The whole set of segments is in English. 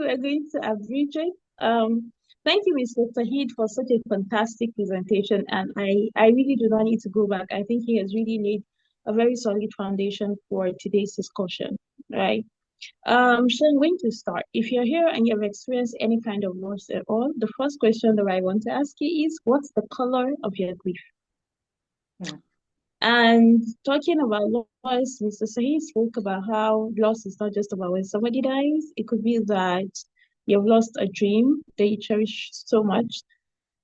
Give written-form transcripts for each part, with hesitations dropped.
we're going to abridge it. Thank you, Mr. Tahid, for such a fantastic presentation. And I really do not need to go back. I think he has really laid a very solid foundation for today's discussion, right? So I'm going to start. If you're here and you've experienced any kind of loss at all, the first question that I want to ask you is, what's the color of your grief? And talking about loss, Mr. Sahih spoke about how loss is not just about when somebody dies. It could be that you've lost a dream that you cherish so much.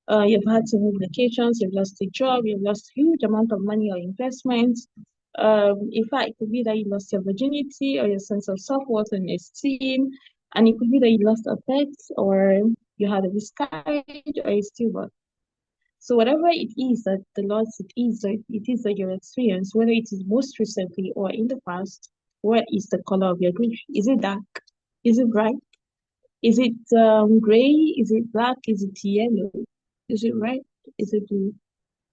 You've had to move locations, you've lost a job, you've lost a huge amount of money or investment. In fact, it could be that you lost your virginity or your sense of self-worth and esteem. And it could be that you lost a pet or you had a miscarriage or a stillbirth. So whatever it is that the loss it is that you experience, whether it is most recently or in the past, what is the color of your grief? Is it dark? Is it bright? Is it gray? Is it black? Is it yellow? Is it red? Is it blue?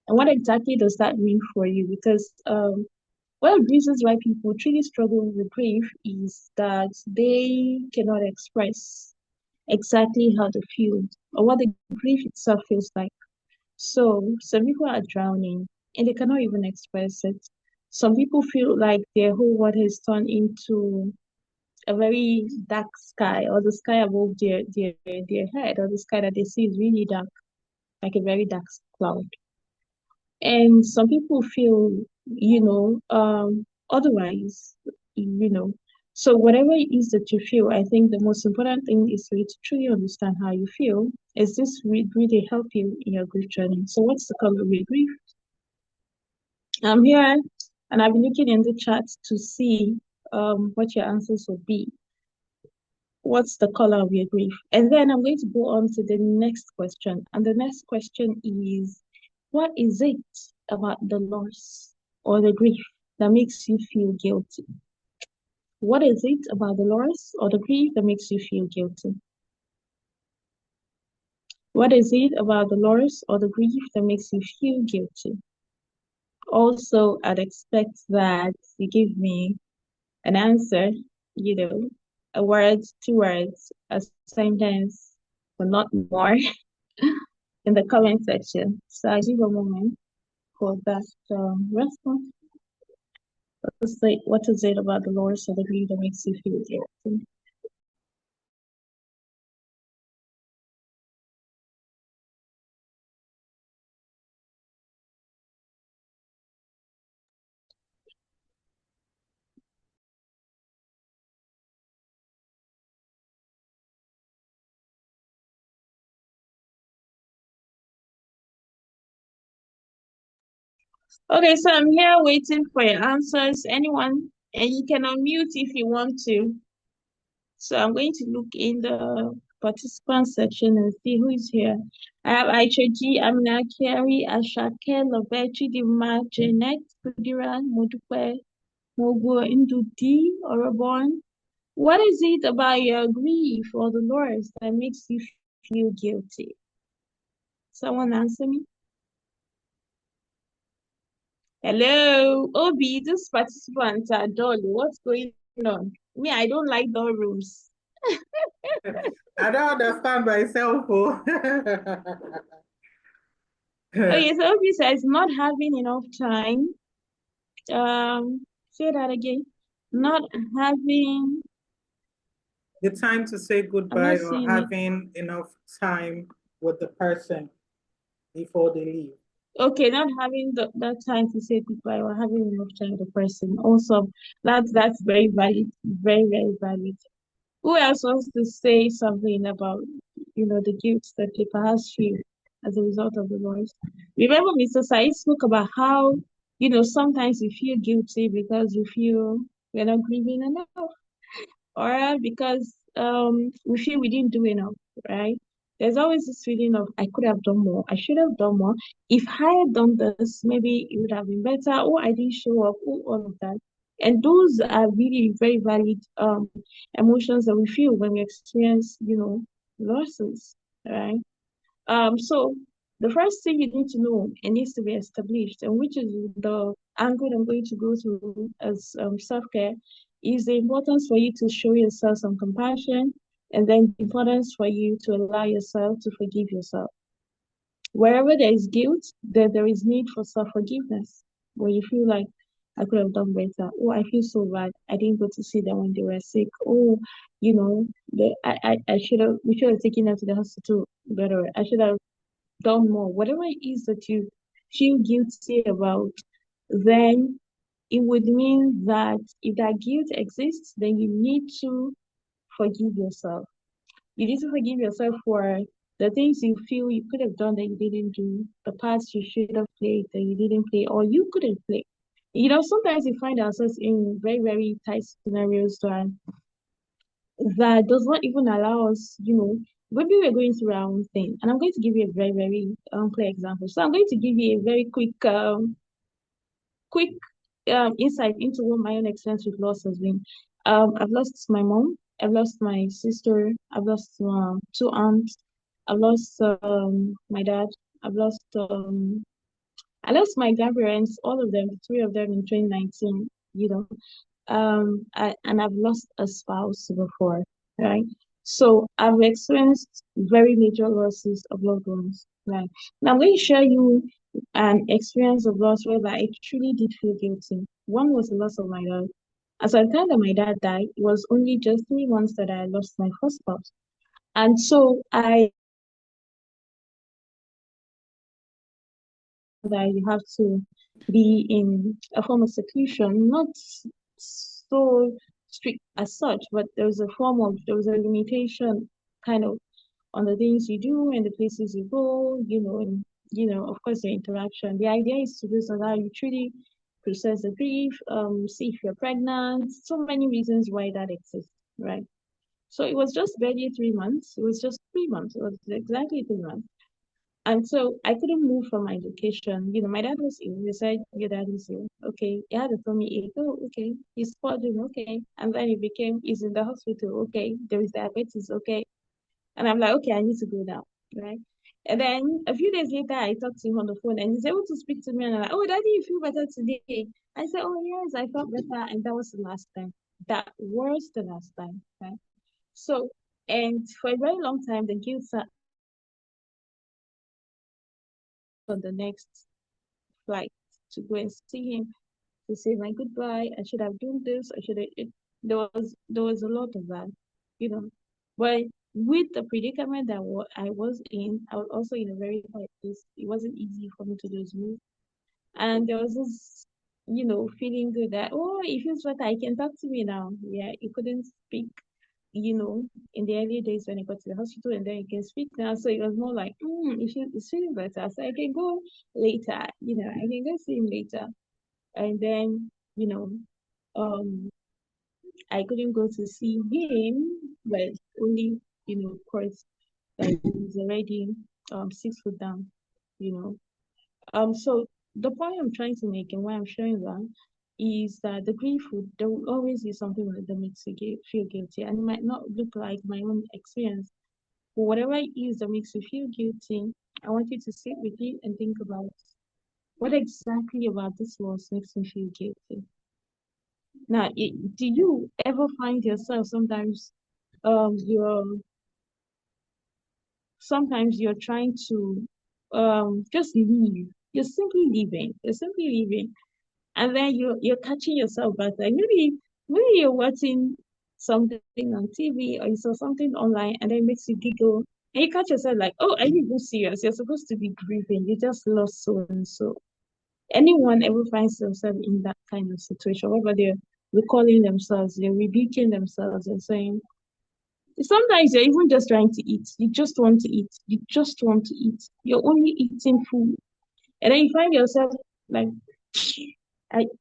And what exactly does that mean for you? Because one of the reasons why people truly struggle with grief is that they cannot express exactly how they feel or what the grief itself feels like. So some people are drowning and they cannot even express it. Some people feel like their whole world has turned into a very dark sky, or the sky above their head, or the sky that they see is really dark, like a very dark cloud. And some people feel, otherwise, you know. So whatever it is that you feel, I think the most important thing is for you to truly understand how you feel. Is this really help you in your grief journey? So what's the color of your grief? I'm here and I've been looking in the chat to see what your answers will be. What's the color of your grief? And then I'm going to go on to the next question. And the next question is, what is it about the loss or the grief that makes you feel guilty? What is it about the loss or the grief that makes you feel guilty? What is it about the loss or the grief that makes you feel guilty? Also, I'd expect that you give me an answer, a word, 2 words, a sentence, but not more, in the comment section. So I'll give a moment for that response. What is it about the loss or the grief that makes you feel guilty? Okay, so I'm here waiting for your answers. Anyone? And you can unmute if you want to. So I'm going to look in the participant section and see who is here. I have Aicheji, Amina, Kerry, Ashake, Lovechi, Dima, Janet, Kudira, Modupe, Mogo, Indudi, Orobon. What is it about your grief or the loss that makes you feel guilty? Someone answer me. Hello, Obi, these participants are dull. What's going on? Me, I don't like dull rooms. I don't understand myself. Okay, so Obi says not having enough time. Say that again. Not having The time to say goodbye or having enough time with the person before they leave. Okay, not having that time to say goodbye or having enough time with the person. Also, that's very valid, very, very valid. Who else wants to say something about, the guilt that they perhaps feel as a result of the loss? Remember, Mr. Said spoke about how, sometimes you feel guilty because you feel you're not grieving enough, or because we feel we didn't do enough, right? There's always this feeling of I could have done more, I should have done more. If I had done this, maybe it would have been better, or I didn't show up, or all of that. And those are really very valid emotions that we feel when we experience, losses, right? So the first thing you need to know, it needs to be established, and which is the angle I'm going to go to as self-care, is the importance for you to show yourself some compassion And then the importance for you to allow yourself to forgive yourself. Wherever there is guilt, there is need for self-forgiveness. Where you feel like I could have done better. Oh, I feel so bad. I didn't go to see them when they were sick. Oh, I should have we should have taken them to the hospital better. I should have done more. Whatever it is that you feel guilty about, then it would mean that if that guilt exists, then you need to forgive yourself. You need to forgive yourself for the things you feel you could have done that you didn't do, the parts you should have played that you didn't play, or you couldn't play. Sometimes we find ourselves in very, very tight scenarios that does not even allow us, maybe we're going through our own thing. And I'm going to give you a very, very clear example. So I'm going to give you a very quick insight into what my own experience with loss has been. I've lost my mom, I've lost my sister, I've lost two aunts, I've lost my dad, I've lost I lost my grandparents, all of them, the three of them in 2019. And I've lost a spouse before, right? So I've experienced very major losses of loved ones, right? Now I'm going to share you an experience of loss where I truly did feel guilty. One was the loss of my dad. As at the time that my dad died, it was only just 3 months that I lost my first spouse. And so that you have to be in a form of seclusion, not so strict as such, but there was a limitation kind of on the things you do and the places you go, and of course your interaction. The idea is to do so that you truly process the grief, see if you're pregnant, so many reasons why that exists, right? So it was just barely 3 months. It was just 3 months. It was exactly 3 months. And so I couldn't move from my location. My dad was ill. They said, your dad is ill. Okay. He had a tummy ache. Oh, okay. He's spotted. Okay. And then he's in the hospital. Okay. There is diabetes. Okay. And I'm like, okay, I need to go now. Right. And then a few days later, I talked to him on the phone and he's able to speak to me. And I'm like, oh, daddy, you feel better today? I said, oh, yes, I felt better. And that was the last time. That was the last time. Right. So, and for a very long time, the guilt sat on the next flight to go and see him to say my goodbye. I should have done this. I should have. There was a lot of that, you know. But with the predicament that I was in, I was also in a very hard place. It wasn't easy for me to just move, and there was this, feeling good that it feels better. I can talk to me now. Yeah, he couldn't speak. In the early days when I got to the hospital, and then you can speak now. So it was more like, it's feeling better. So I can go later. I can go see him later. And then, um, I couldn't go to see him, but only, of course, like he's already 6 foot down, you know. So the point I'm trying to make and why I'm sharing that is that the grief would there will always be something that makes you feel guilty, and it might not look like my own experience, but whatever it is that makes you feel guilty, I want you to sit with it and think about what exactly about this loss makes me feel guilty. Now, do you ever find yourself you're sometimes you're trying to just leave. You're simply leaving. You're simply leaving. And then you're catching yourself back. Like maybe you're watching something on TV or you saw something online and then it makes you giggle. And you catch yourself like, oh, are you even serious? You're supposed to be grieving. You just lost so and so. Anyone ever finds themselves in that kind of situation, whether they're recalling themselves, they're rebuking themselves and saying, sometimes you're even just trying to eat. You just want to eat. You just want to eat. You're only eating food. And then you find yourself like,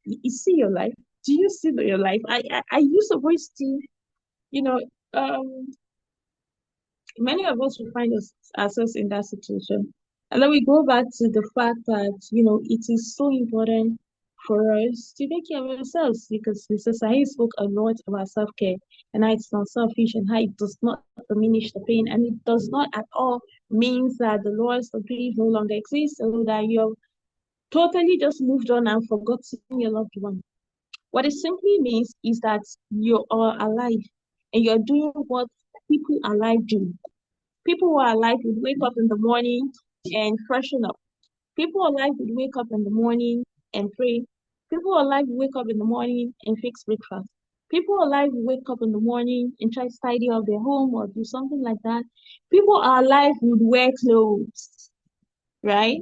you see your life. Do you see your life? Are you supposed to, you know, um, many of us will find ourselves in that situation. And then we go back to the fact that, it is so important for us to take care of ourselves because the society spoke a lot about self-care and how it's not selfish and how it does not diminish the pain and it does not at all means that the loss of grief no longer exists or that you're totally just moved on and forgotten your loved one. What it simply means is that you are alive and you're doing what people alive do. People who are alive would wake up in the morning and freshen up. People alive would wake up in the morning and pray. People alive would wake up in the morning and fix breakfast. People alive would wake up in the morning and try to tidy up their home or do something like that. People are alive would wear clothes, right?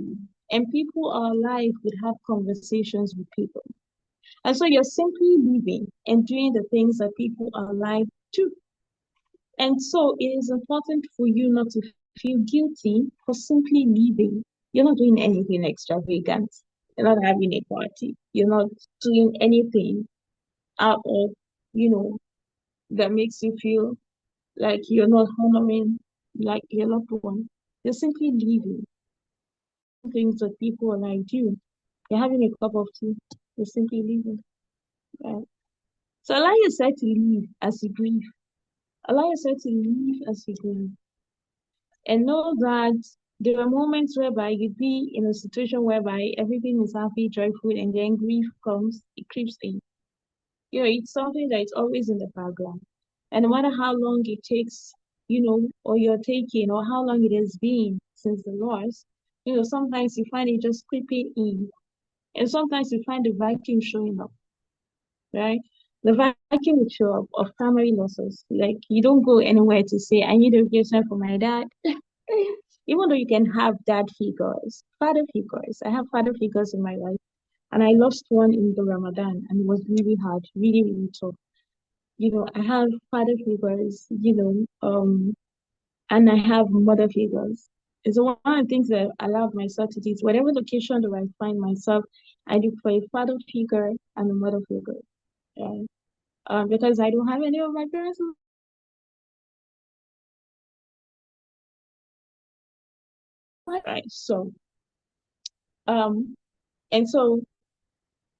And people are alive would have conversations with people. And so you're simply living and doing the things that people are alive to. And so it is important for you not to feel guilty for simply living. You're not doing anything extravagant. You're not having a party. You're not doing anything out of, you know, that makes you feel like you're not honoring like your loved one. You're simply living things that people are like you. You're having a cup of tea. You're simply living. Right? So allow yourself to live as you grieve. Allow yourself to live as you grieve. And know that there are moments whereby you'd be in a situation whereby everything is happy, joyful, and then grief comes, it creeps in. It's something that is always in the background. And no matter how long it takes, or you're taking, or how long it has been since the loss, sometimes you find it just creeping in. And sometimes you find the vacuum showing up, right? The vacuum will show up of primary losses. Like you don't go anywhere to say, I need a replacement for my dad. Even though you can have dad figures, father figures. I have father figures in my life, and I lost one in the Ramadan, and it was really hard, really, really tough. I have father figures, and I have mother figures. It's one of the things that I allowed myself to do. Whatever location that I find myself, I look for a father figure and a mother figure. Right? Because I don't have any of my parents. Right. So, um, and so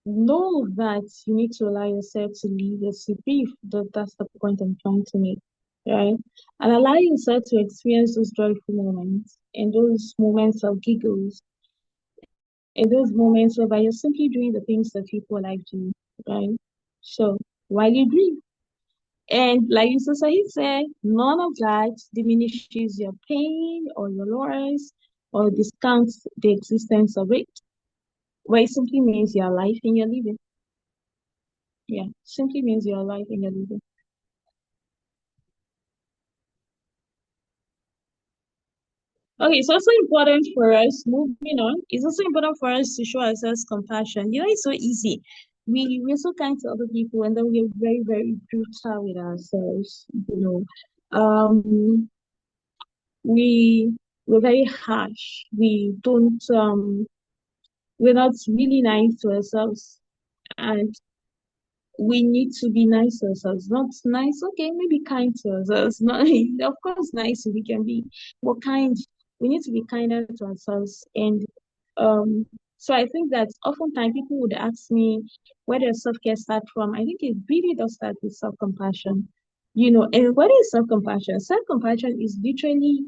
know that you need to allow yourself to live as you grieve. That's the point I'm trying to make, right? And allow yourself to experience those joyful moments and those moments of giggles and those moments whereby you're simply doing the things that people like to, right? So while you grieve, and like Mr. Said said, none of that diminishes your pain or your loss or discounts the existence of it. But it simply means you're alive and you're living. Yeah, simply means you're alive and you're living. Okay, it's also important for us, moving on, it's also important for us to show ourselves compassion. It's so easy. We're so kind to other people and then we're very, very brutal with ourselves, we we're very harsh. We're not really nice to ourselves. And we need to be nice to ourselves. Not nice, okay, maybe kind to ourselves. Not, of course, nice we can be, but kind. We need to be kinder to ourselves. And um, so I think that oftentimes people would ask me, where does self-care start from? I think it really does start with self-compassion. And what is self-compassion? Self-compassion is literally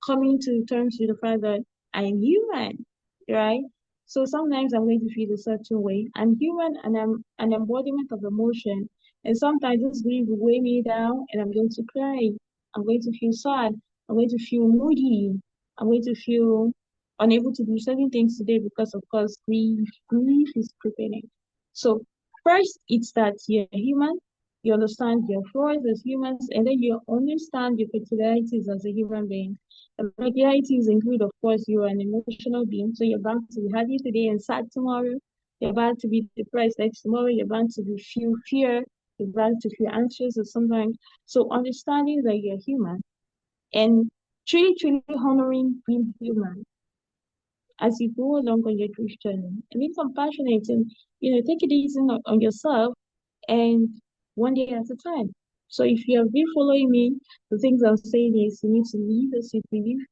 coming to terms with the fact that I am human, right? So sometimes I'm going to feel a certain way. I'm human and I'm an embodiment of emotion. And sometimes this grief will weigh me down and I'm going to cry. I'm going to feel sad. I'm going to feel moody. I'm going to feel unable to do certain things today because, of course, grief is creeping in. So first, it's that you're human. You understand your flaws as humans, and then you understand your peculiarities as a human being. And peculiarities include, of course, you're an emotional being, so you're bound to be happy today and sad tomorrow. You're bound to be depressed next tomorrow. You're bound to feel fear. You're bound to feel anxious at sometimes. So understanding that you're human and truly, truly honoring being human as you go along on your grief journey and be compassionate and take it easy on yourself and one day at a time. So if you have been following me, the things I'm saying is you need to live as you believe.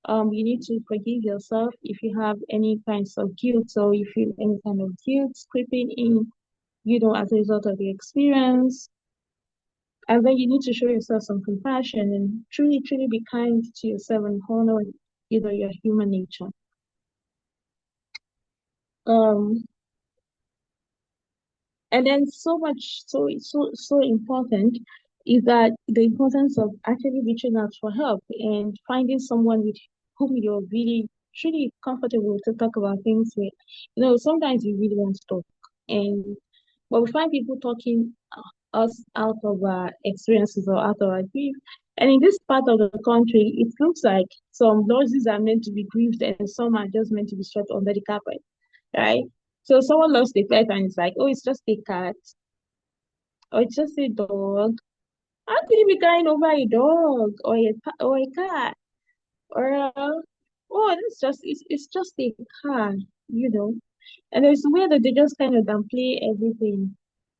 You need to forgive yourself if you have any kinds of guilt or you feel any kind of guilt creeping in, as a result of the experience. And then you need to show yourself some compassion and truly, truly be kind to yourself and honor, your human nature. Um, and then so much, so important. is that the importance of actually reaching out for help and finding someone with whom you're really truly comfortable to talk about things with. Sometimes we really want to talk, and but we find people talking us out of our experiences or out of our grief. And in this part of the country, it looks like some losses are meant to be grieved and some are just meant to be swept under the carpet, right? So someone lost a pet and it's like, oh, it's just a cat or it's just a dog. How could you be crying over a dog or a cat? Or oh, it's just a car, you know. And it's weird that they just kind of downplay everything.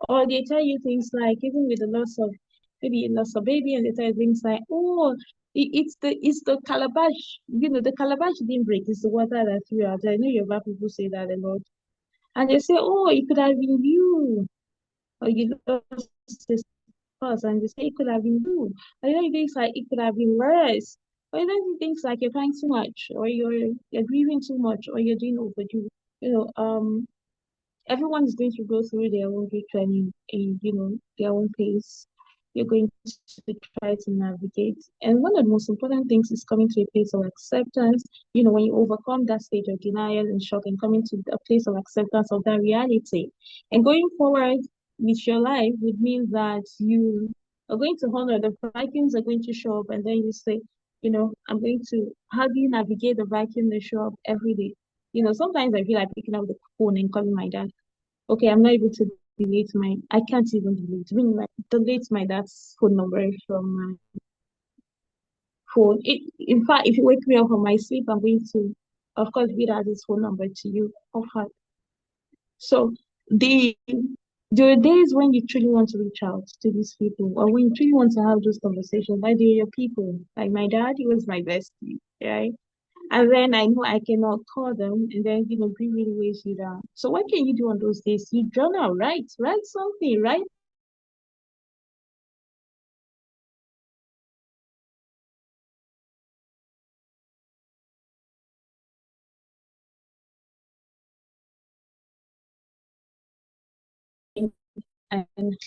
Or they tell you things like, even with the loss of maybe loss of baby, and they tell you things like, oh, it's the calabash. The calabash didn't break. It's the water that threw out. I know Yoruba people say that a lot. And they say, oh, it could have been you. Or you lost this spouse, and they say it could have been you. Or you know, things like it could have been worse. Or you know, things like you're crying too much, or you're grieving too much, or you're doing overdue. Everyone is going to go through their own grief journey in their own pace. You're going to try to navigate, and one of the most important things is coming to a place of acceptance. When you overcome that stage of denial and shock and coming to a place of acceptance of that reality, and going forward with your life would mean that you are going to honor the Vikings are going to show up, and then you say, I'm going to. How do you navigate the Vikings that show up every day? Sometimes I feel like picking up the phone and calling my dad. Okay, I'm not able to I can't even delete my dad's phone number from my phone. In fact, if you wake me up from my sleep, I'm going to, of course, read out his phone number to you. Of heart. So the there are days when you truly want to reach out to these people, or when you truly want to have those conversations. Like they're your people. Like my dad, he was my bestie, right? And then I know I cannot call them, and then grief really weighs you down. So what can you do on those days? You journal, write something, write and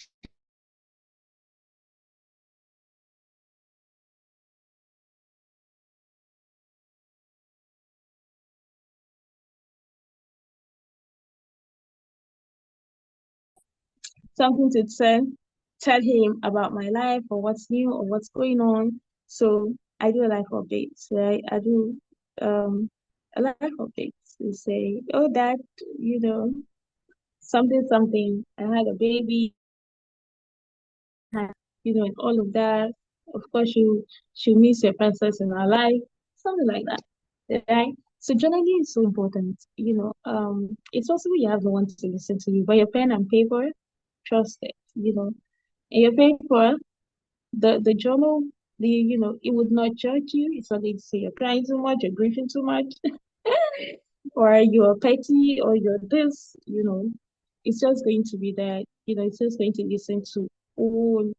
something to tell him about my life or what's new or what's going on. So I do a life updates, right? I do a life updates to say, oh dad, you know, something. I had a baby, and all of that. Of course, she miss your presence in our life, something like that, right? So journaling is so important. It's also when you have no one to listen to you, but your pen and paper, trust it. In your paper, the journal, it would not judge you. It's not going to say you're crying too much, you're grieving too much, or you're petty, or you're this. It's just going to be there. It's just going to listen to all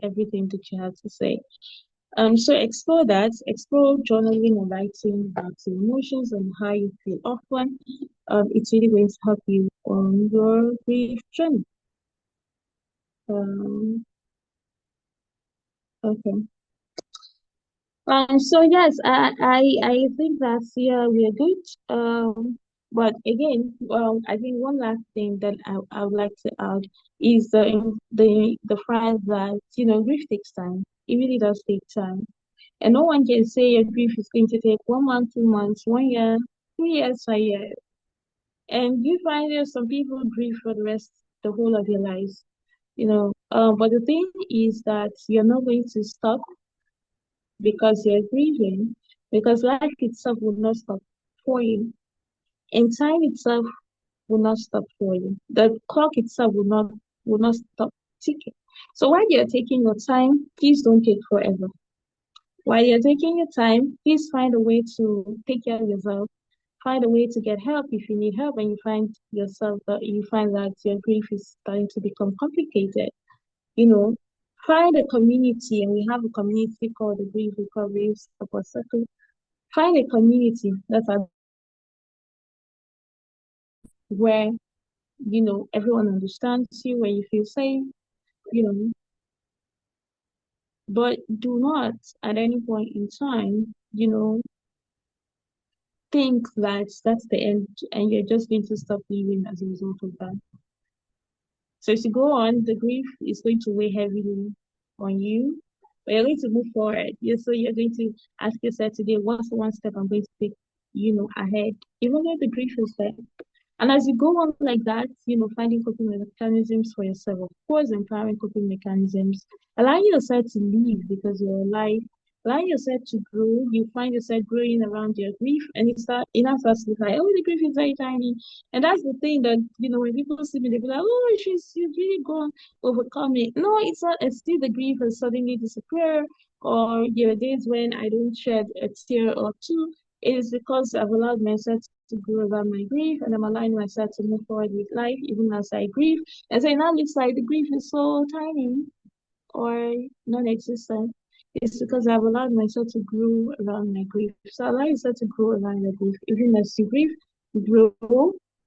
everything that you have to say. So explore that, explore journaling and writing about your emotions and how you feel often. It's really going to help you on your grief journey. Um, okay. So yes, I think that yeah, we are good. But again, I think one last thing that I would like to add is the fact that grief takes time. It really does take time, and no one can say your grief is going to take 1 month, 2 months, 1 year, 2 years, 5 years. And you find there's some people grieve for the whole of their lives. But the thing is that you're not going to stop because you're grieving, because life itself will not stop for you, and time itself will not stop for you. The clock itself will not stop ticking. So while you're taking your time, please don't take forever. While you're taking your time, please find a way to take care of yourself. Find a way to get help if you need help and you find that your grief is starting to become complicated. You know, find a community, and we have a community called the Grief Recovery Support Circle. Find a community where everyone understands you, where you feel safe, you know But do not at any point in time, think that that's the end and you're just going to stop living as a result of that. So as you go on, the grief is going to weigh heavily on you, but you're going to move forward. So you're going to ask yourself today, what's the one step I'm going to take, ahead, even though the grief is there. And as you go on like that, finding coping mechanisms for yourself, of course, empowering coping mechanisms, allowing yourself to live because you're alive, allowing yourself to grow, you find yourself growing around your grief, and it now starts to look like, oh, the grief is very tiny. And that's the thing that, when people see me, they be like, oh, she's really gone, overcome it. No, it's not, it's still the grief has suddenly disappear, or there are days when I don't shed a tear or two. It is because I've allowed myself to grow over my grief and I'm allowing myself to move forward with life even as I grieve. And so it now looks like the grief is so tiny or non-existent. It's because I've allowed myself to grow around my grief. So allow yourself to grow around your grief. Even as you grieve, grow,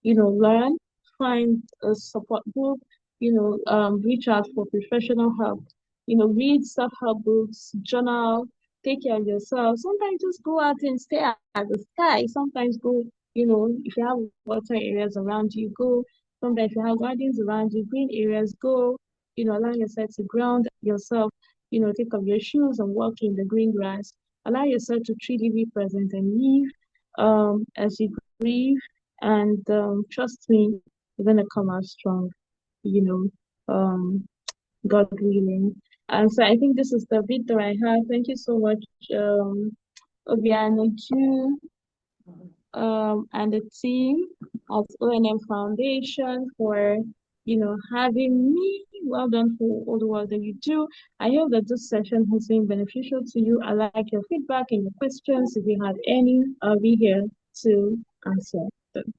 learn, find a support group, reach out for professional help, read self-help books, journal, take care of yourself. Sometimes just go out and stare at the sky. Sometimes go, if you have water areas around you, go. Sometimes if you have gardens around you, green areas, go. Allow yourself to ground yourself, take off your shoes and walk in the green grass. Allow yourself to truly be present and live as you grieve. And trust me, you're going to come out strong, you know, God willing. And so I think this is the bit that I have. Thank you so much, Obiano Ju, and the team at ONM Foundation for, having me. Well done for all the work that you do. I hope that this session has been beneficial to you. I like your feedback and your questions. If you have any, I'll be here to answer them.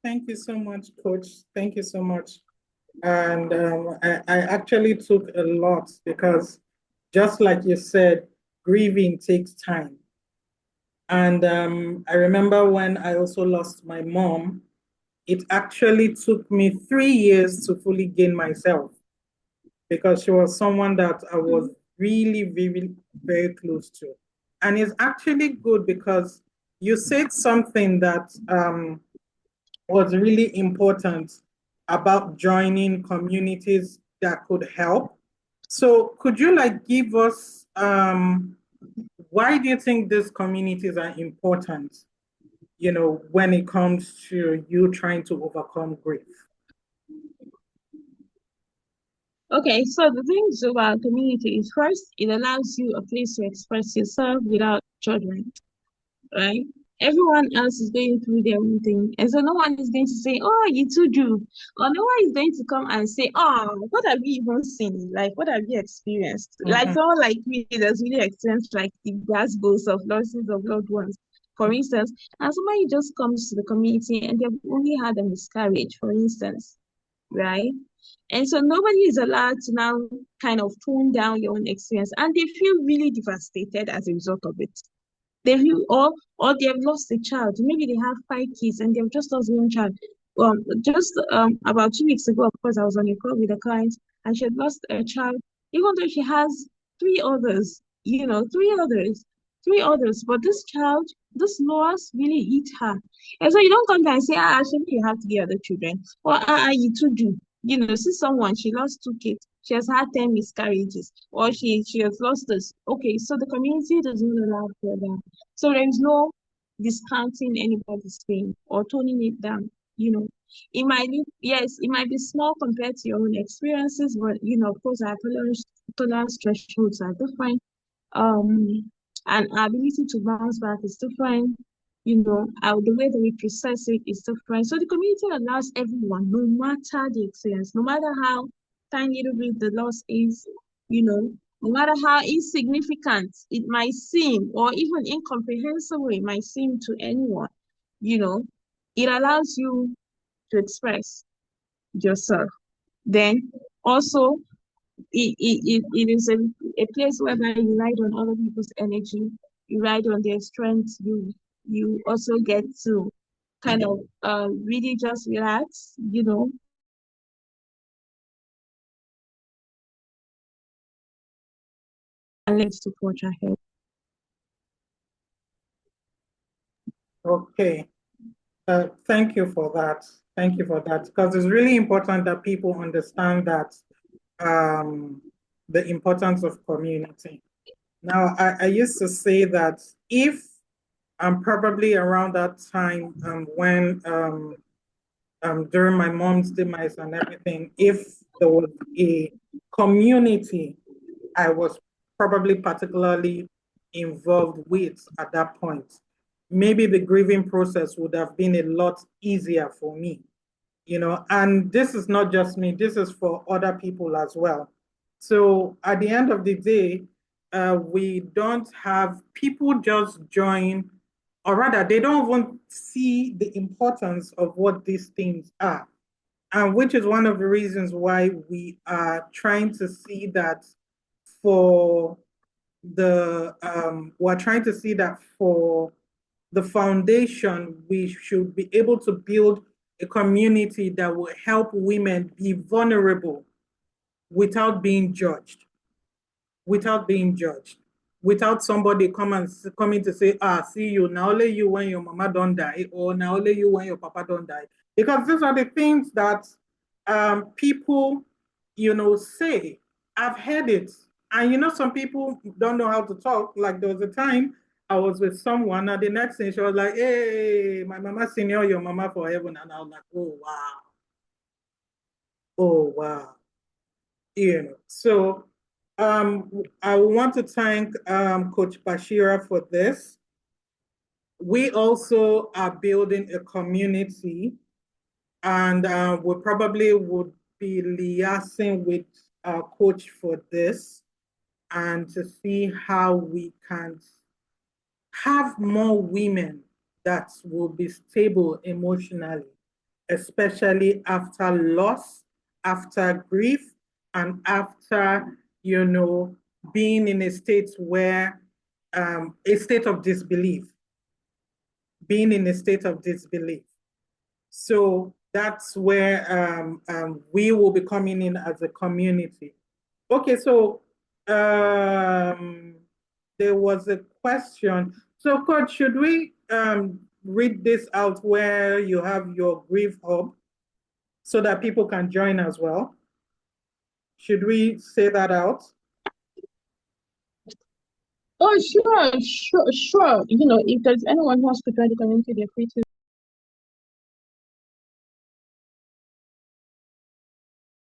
Thank you so much, Coach. Thank you so much. And I actually took a lot because just like you said, grieving takes time. And I remember when I also lost my mom, it actually took me 3 years to fully gain myself because she was someone that I was really, really very close to. And it's actually good because you said something that was really important about joining communities that could help. So could you give us why do you think these communities are important, when it comes to you trying to overcome grief? Okay, so the things about community is first, it allows you a place to express yourself without judgment, right? Everyone else is going through their own thing. And so no one is going to say, oh, you too do. Or no one is going to come and say, oh, what have you even seen? Like, what have you experienced? Like someone like me that's really experienced like the goals of losses of loved ones, for instance. And somebody just comes to the community and they've only had a miscarriage, for instance, right? And so nobody is allowed to now kind of tone down your own experience. And they feel really devastated as a result of it. They feel, or they have lost a child. Maybe they have 5 kids and they've just lost one child. Just about 2 weeks ago, of course, I was on a call with a client and she had lost a child, even though she has three others, three others. But this child, this loss really hit her. And so you don't come back and say, actually, you have to get other children. Or, you too do. See someone, she lost 2 kids. She has had 10 miscarriages, or she has lost this. Okay, so the community doesn't allow for that. So there is no discounting anybody's pain or toning it down. It might be, yes, it might be small compared to your own experiences, but of course, our tolerance thresholds are different. And our ability to bounce back is different. The way that we process it is different. So the community allows everyone, no matter the experience, no matter how tiny little bit the loss is, no matter how insignificant it might seem, or even incomprehensible it might seem to anyone, it allows you to express yourself. Then also it is a place whereby you ride on other people's energy, you ride on their strength, you also get to kind of really just relax, let's to forge ahead. Okay. Thank you for that. Thank you for that. Because it's really important that people understand that the importance of community. Now, I used to say that if I'm probably around that time when during my mom's demise and everything, if there was a community I was probably particularly involved with at that point, maybe the grieving process would have been a lot easier for me, you know, and this is not just me, this is for other people as well. So at the end of the day, we don't have people just join, or rather, they don't even see the importance of what these things are. And which is one of the reasons why we are trying to see that for we're trying to see that for the foundation, we should be able to build a community that will help women be vulnerable without being judged, without being judged, without somebody coming to say, see you, now only you when your mama don't die, or now only you when your papa don't die. Because these are the things that people, you know, say. I've heard it. And you know, some people don't know how to talk. Like there was a time I was with someone, and the next thing she was like, hey, my mama senior, your mama for heaven. And I was like, oh wow. Oh wow. You know, so I want to thank Coach Bashirat for this. We also are building a community, and we probably would be liaising with our coach for this and to see how we can have more women that will be stable emotionally, especially after loss, after grief, and after, you know, being in a state where, a state of disbelief, being in a state of disbelief. So that's where we will be coming in as a community. Okay, so there was a question. So, Coach, should we read this out where you have your grief hub so that people can join as well? Should we say that out? Oh, sure. You know, if there's anyone who wants to join the community, they're free to.